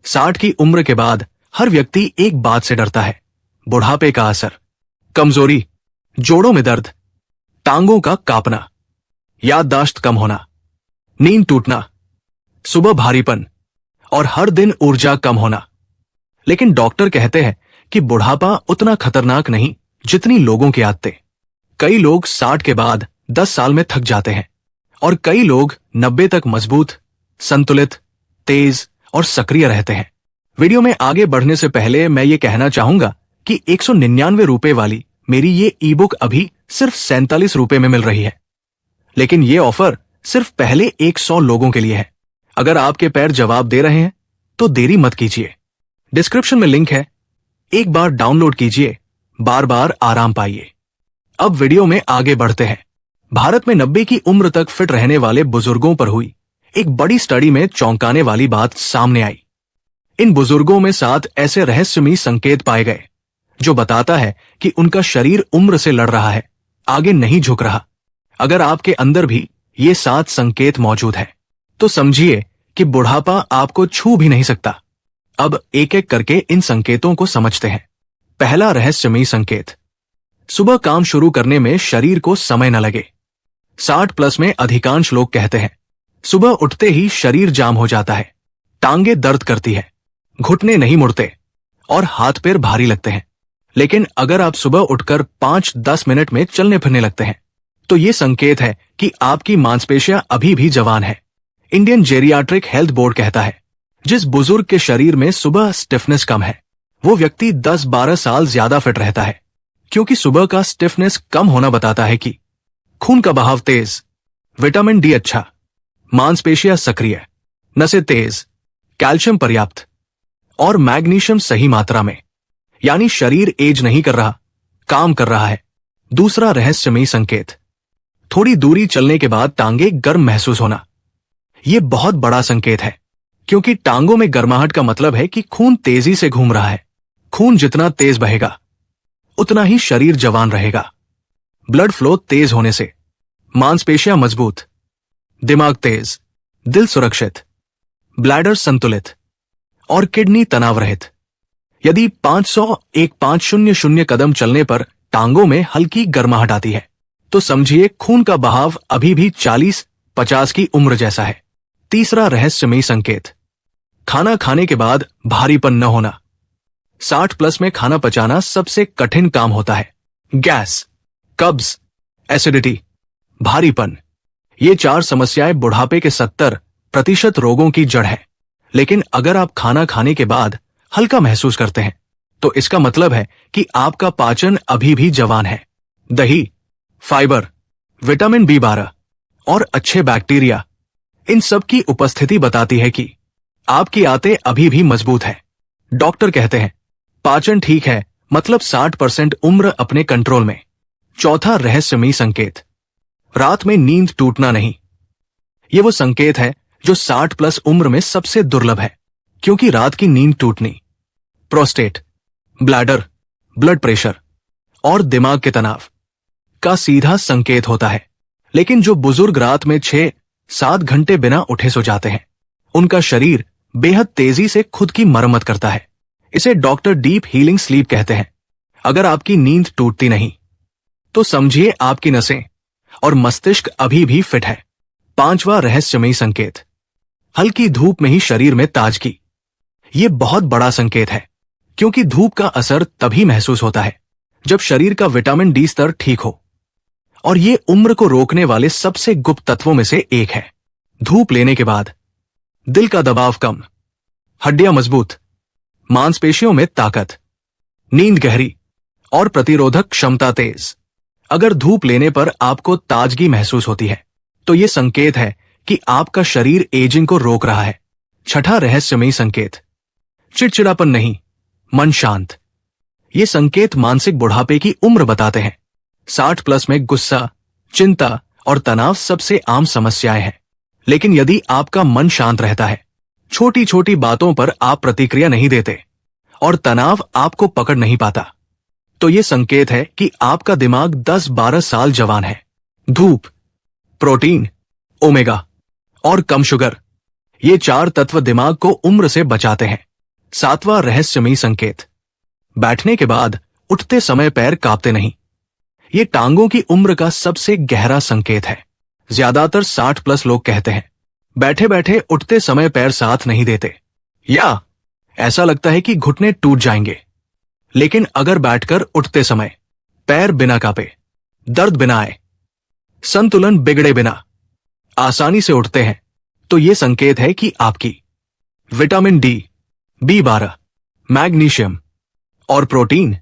60 की उम्र के बाद हर व्यक्ति एक बात से डरता है, बुढ़ापे का असर। कमजोरी, जोड़ों में दर्द, टांगों का कांपना, याददाश्त कम होना, नींद टूटना, सुबह भारीपन और हर दिन ऊर्जा कम होना। लेकिन डॉक्टर कहते हैं कि बुढ़ापा उतना खतरनाक नहीं जितनी लोगों की आदतें। कई लोग 60 के बाद 10 साल में थक जाते हैं और कई लोग 90 तक मजबूत, संतुलित, तेज और सक्रिय रहते हैं। वीडियो में आगे बढ़ने से पहले मैं ये कहना चाहूंगा कि 199 रुपए वाली मेरी ये ई बुक अभी सिर्फ 47 रुपए में मिल रही है। लेकिन ये ऑफर सिर्फ पहले 100 लोगों के लिए है। अगर आपके पैर जवाब दे रहे हैं तो देरी मत कीजिए। डिस्क्रिप्शन में लिंक है, एक बार डाउनलोड कीजिए, बार बार आराम पाइए। अब वीडियो में आगे बढ़ते हैं। भारत में 90 की उम्र तक फिट रहने वाले बुजुर्गों पर हुई एक बड़ी स्टडी में चौंकाने वाली बात सामने आई। इन बुजुर्गों में 7 ऐसे रहस्यमयी संकेत पाए गए जो बताता है कि उनका शरीर उम्र से लड़ रहा है, आगे नहीं झुक रहा। अगर आपके अंदर भी ये 7 संकेत मौजूद है तो समझिए कि बुढ़ापा आपको छू भी नहीं सकता। अब एक एक करके इन संकेतों को समझते हैं। पहला रहस्यमयी संकेत, सुबह काम शुरू करने में शरीर को समय न लगे। 60 प्लस में अधिकांश लोग कहते हैं सुबह उठते ही शरीर जाम हो जाता है, टांगे दर्द करती है, घुटने नहीं मुड़ते और हाथ पैर भारी लगते हैं। लेकिन अगर आप सुबह उठकर 5-10 मिनट में चलने फिरने लगते हैं तो ये संकेत है कि आपकी मांसपेशियां अभी भी जवान है। इंडियन जेरियाट्रिक हेल्थ बोर्ड कहता है जिस बुजुर्ग के शरीर में सुबह स्टिफनेस कम है वो व्यक्ति 10-12 साल ज्यादा फिट रहता है, क्योंकि सुबह का स्टिफनेस कम होना बताता है कि खून का बहाव तेज, विटामिन डी अच्छा, मांसपेशियां सक्रिय, नसें तेज, कैल्शियम पर्याप्त और मैग्नीशियम सही मात्रा में, यानी शरीर एज नहीं कर रहा, काम कर रहा है। दूसरा रहस्यमयी संकेत, थोड़ी दूरी चलने के बाद टांगे गर्म महसूस होना। यह बहुत बड़ा संकेत है, क्योंकि टांगों में गर्माहट का मतलब है कि खून तेजी से घूम रहा है। खून जितना तेज बहेगा उतना ही शरीर जवान रहेगा। ब्लड फ्लो तेज होने से मांसपेशियां मजबूत, दिमाग तेज, दिल सुरक्षित, ब्लैडर संतुलित और किडनी तनाव रहित। यदि 500-1500 कदम चलने पर टांगों में हल्की गर्माहट आती है तो समझिए खून का बहाव अभी भी 40-50 की उम्र जैसा है। तीसरा रहस्यमयी संकेत, खाना खाने के बाद भारीपन न होना। 60 प्लस में खाना पचाना सबसे कठिन काम होता है। गैस, कब्ज, एसिडिटी, भारीपन, ये 4 समस्याएं बुढ़ापे के 70% रोगों की जड़ है। लेकिन अगर आप खाना खाने के बाद हल्का महसूस करते हैं तो इसका मतलब है कि आपका पाचन अभी भी जवान है। दही, फाइबर, विटामिन B12 और अच्छे बैक्टीरिया, इन सब की उपस्थिति बताती है कि आपकी आंतें अभी भी मजबूत है। डॉक्टर कहते हैं पाचन ठीक है, मतलब 60% उम्र अपने कंट्रोल में। चौथा रहस्यमयी संकेत, रात में नींद टूटना नहीं। ये वो संकेत है जो 60 प्लस उम्र में सबसे दुर्लभ है, क्योंकि रात की नींद टूटनी प्रोस्टेट, ब्लैडर, ब्लड प्रेशर और दिमाग के तनाव का सीधा संकेत होता है। लेकिन जो बुजुर्ग रात में 6-7 घंटे बिना उठे सो जाते हैं उनका शरीर बेहद तेजी से खुद की मरम्मत करता है। इसे डॉक्टर डीप हीलिंग स्लीप कहते हैं। अगर आपकी नींद टूटती नहीं तो समझिए आपकी नसें और मस्तिष्क अभी भी फिट है। पांचवा रहस्यमयी संकेत, हल्की धूप में ही शरीर में ताजगी। ये बहुत बड़ा संकेत है, क्योंकि धूप का असर तभी महसूस होता है जब शरीर का विटामिन डी स्तर ठीक हो, और ये उम्र को रोकने वाले सबसे गुप्त तत्वों में से एक है। धूप लेने के बाद दिल का दबाव कम, हड्डियां मजबूत, मांसपेशियों में ताकत, नींद गहरी और प्रतिरोधक क्षमता तेज। अगर धूप लेने पर आपको ताजगी महसूस होती है तो यह संकेत है कि आपका शरीर एजिंग को रोक रहा है। छठा रहस्यमयी संकेत, चिड़चिड़ापन नहीं, मन शांत। ये संकेत मानसिक बुढ़ापे की उम्र बताते हैं। 60 प्लस में गुस्सा, चिंता और तनाव सबसे आम समस्याएं हैं। लेकिन यदि आपका मन शांत रहता है, छोटी छोटी बातों पर आप प्रतिक्रिया नहीं देते और तनाव आपको पकड़ नहीं पाता, तो ये संकेत है कि आपका दिमाग 10-12 साल जवान है। धूप, प्रोटीन, ओमेगा और कम शुगर, ये 4 तत्व दिमाग को उम्र से बचाते हैं। सातवां रहस्यमयी संकेत, बैठने के बाद उठते समय पैर कांपते नहीं। ये टांगों की उम्र का सबसे गहरा संकेत है। ज्यादातर 60+ लोग कहते हैं बैठे बैठे उठते समय पैर साथ नहीं देते, या ऐसा लगता है कि घुटने टूट जाएंगे। लेकिन अगर बैठकर उठते समय पैर बिना कांपे, दर्द बिना आए, संतुलन बिगड़े बिना आसानी से उठते हैं, तो यह संकेत है कि आपकी विटामिन डी, B12, मैग्नीशियम और प्रोटीन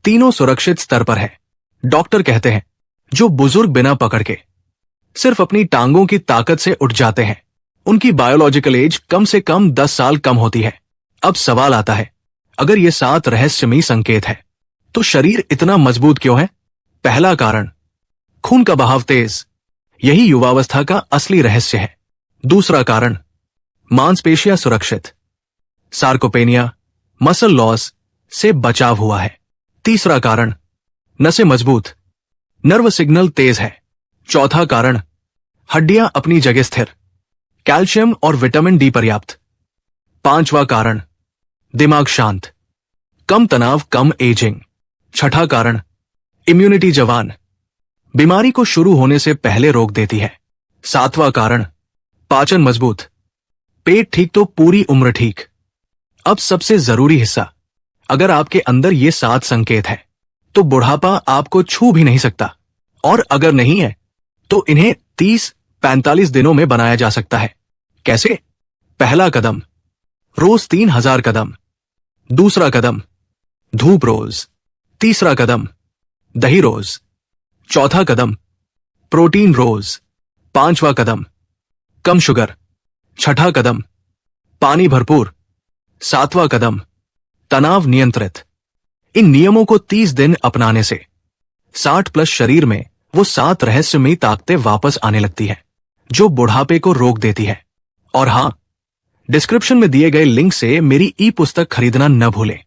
तीनों सुरक्षित स्तर पर है। डॉक्टर कहते हैं जो बुजुर्ग बिना पकड़ के सिर्फ अपनी टांगों की ताकत से उठ जाते हैं, उनकी बायोलॉजिकल एज कम से कम 10 साल कम होती है। अब सवाल आता है, अगर ये 7 रहस्यमयी संकेत है तो शरीर इतना मजबूत क्यों है? पहला कारण, खून का बहाव तेज, यही युवावस्था का असली रहस्य है। दूसरा कारण, मांसपेशियां सुरक्षित, सार्कोपेनिया, मसल लॉस से बचाव हुआ है। तीसरा कारण, नसें मजबूत, नर्व सिग्नल तेज है। चौथा कारण, हड्डियां अपनी जगह स्थिर, कैल्शियम और विटामिन डी पर्याप्त। पांचवा कारण, दिमाग शांत, कम तनाव, कम एजिंग। छठा कारण, इम्यूनिटी जवान, बीमारी को शुरू होने से पहले रोक देती है। सातवां कारण, पाचन मजबूत, पेट ठीक तो पूरी उम्र ठीक। अब सबसे जरूरी हिस्सा, अगर आपके अंदर ये 7 संकेत है तो बुढ़ापा आपको छू भी नहीं सकता, और अगर नहीं है तो इन्हें 30-45 दिनों में बनाया जा सकता है। कैसे? पहला कदम, रोज 3000 कदम। दूसरा कदम, धूप रोज। तीसरा कदम, दही रोज। चौथा कदम, प्रोटीन रोज। पांचवा कदम, कम शुगर। छठा कदम, पानी भरपूर। सातवां कदम, तनाव नियंत्रित। इन नियमों को 30 दिन अपनाने से 60+ शरीर में वो 7 रहस्यमयी ताकतें वापस आने लगती है जो बुढ़ापे को रोक देती है। और हां, डिस्क्रिप्शन में दिए गए लिंक से मेरी ई पुस्तक खरीदना न भूलें।